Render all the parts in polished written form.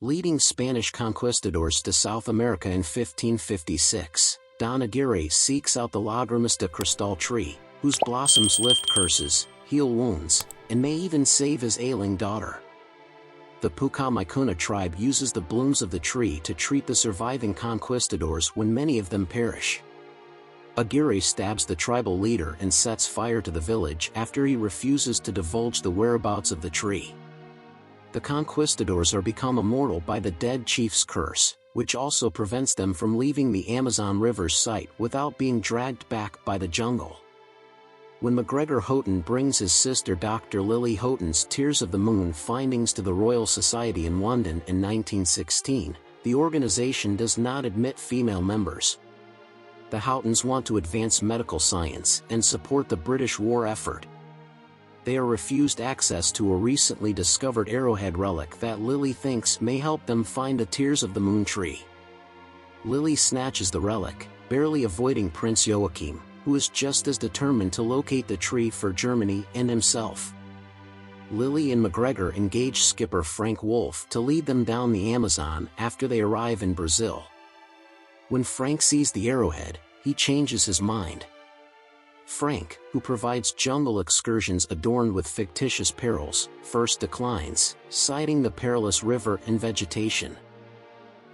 leading Spanish conquistadors to South America in 1556, Don Aguirre seeks out the Lágrimas de Cristal tree, whose blossoms lift curses, heal wounds, and may even save his ailing daughter. The Pucamaicuna tribe uses the blooms of the tree to treat the surviving conquistadors when many of them perish. Aguirre stabs the tribal leader and sets fire to the village after he refuses to divulge the whereabouts of the tree. The conquistadors are become immortal by the dead chief's curse, which also prevents them from leaving the Amazon River's site without being dragged back by the jungle. When MacGregor Houghton brings his sister Dr. Lily Houghton's Tears of the Moon findings to the Royal Society in London in 1916, the organization does not admit female members. The Houghtons want to advance medical science and support the British war effort. They are refused access to a recently discovered arrowhead relic that Lily thinks may help them find the Tears of the Moon tree. Lily snatches the relic, barely avoiding Prince Joachim, who is just as determined to locate the tree for Germany and himself. Lily and MacGregor engage skipper Frank Wolfe to lead them down the Amazon after they arrive in Brazil. When Frank sees the arrowhead, he changes his mind. Frank, who provides jungle excursions adorned with fictitious perils, first declines, citing the perilous river and vegetation.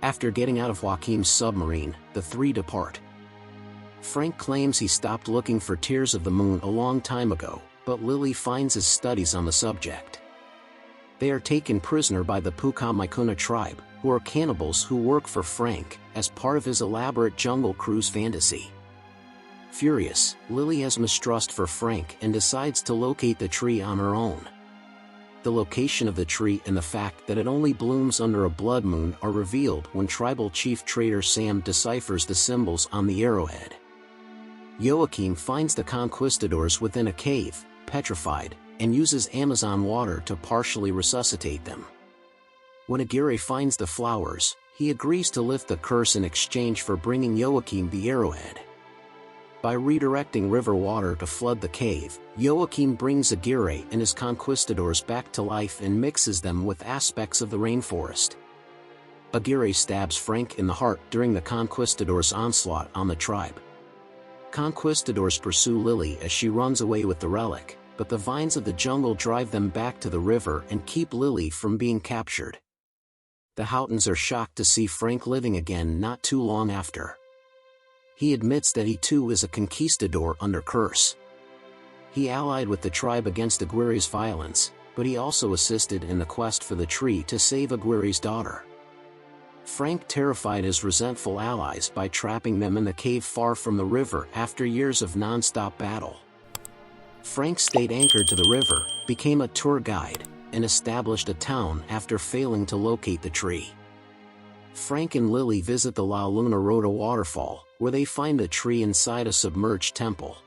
After getting out of Joachim's submarine, the three depart. Frank claims he stopped looking for Tears of the Moon a long time ago, but Lily finds his studies on the subject. They are taken prisoner by the Pucamaicuna tribe, who are cannibals who work for Frank, as part of his elaborate jungle cruise fantasy. Furious, Lily has mistrust for Frank and decides to locate the tree on her own. The location of the tree and the fact that it only blooms under a blood moon are revealed when tribal chief trader Sam deciphers the symbols on the arrowhead. Joachim finds the conquistadors within a cave, petrified, and uses Amazon water to partially resuscitate them. When Aguirre finds the flowers, he agrees to lift the curse in exchange for bringing Joachim the arrowhead. By redirecting river water to flood the cave, Joachim brings Aguirre and his conquistadors back to life and mixes them with aspects of the rainforest. Aguirre stabs Frank in the heart during the conquistadors' onslaught on the tribe. Conquistadors pursue Lily as she runs away with the relic, but the vines of the jungle drive them back to the river and keep Lily from being captured. The Houghtons are shocked to see Frank living again not too long after. He admits that he too is a conquistador under curse. He allied with the tribe against Aguirre's violence, but he also assisted in the quest for the tree to save Aguirre's daughter. Frank terrified his resentful allies by trapping them in the cave far from the river after years of non-stop battle. Frank stayed anchored to the river, became a tour guide, and established a town after failing to locate the tree. Frank and Lily visit the La Luna Rota waterfall, where they find the tree inside a submerged temple.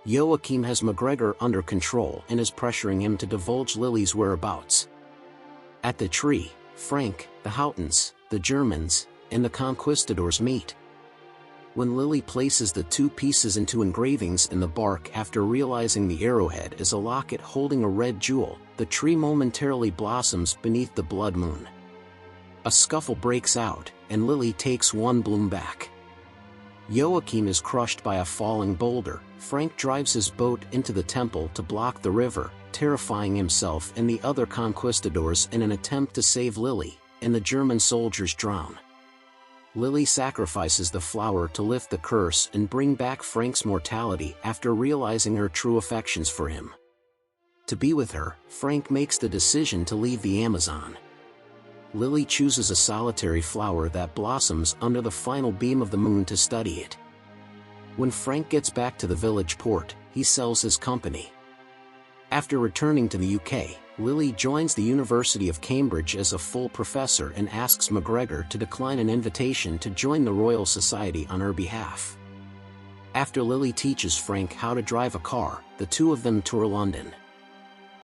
Joachim has MacGregor under control and is pressuring him to divulge Lily's whereabouts. At the tree, Frank, the Houghtons, the Germans, and the conquistadors meet. When Lily places the two pieces into engravings in the bark after realizing the arrowhead is a locket holding a red jewel, the tree momentarily blossoms beneath the blood moon. A scuffle breaks out, and Lily takes one bloom back. Joachim is crushed by a falling boulder. Frank drives his boat into the temple to block the river, terrifying himself and the other conquistadors in an attempt to save Lily, and the German soldiers drown. Lily sacrifices the flower to lift the curse and bring back Frank's mortality after realizing her true affections for him. To be with her, Frank makes the decision to leave the Amazon. Lily chooses a solitary flower that blossoms under the final beam of the moon to study it. When Frank gets back to the village port, he sells his company. After returning to the UK, Lily joins the University of Cambridge as a full professor and asks MacGregor to decline an invitation to join the Royal Society on her behalf. After Lily teaches Frank how to drive a car, the two of them tour London.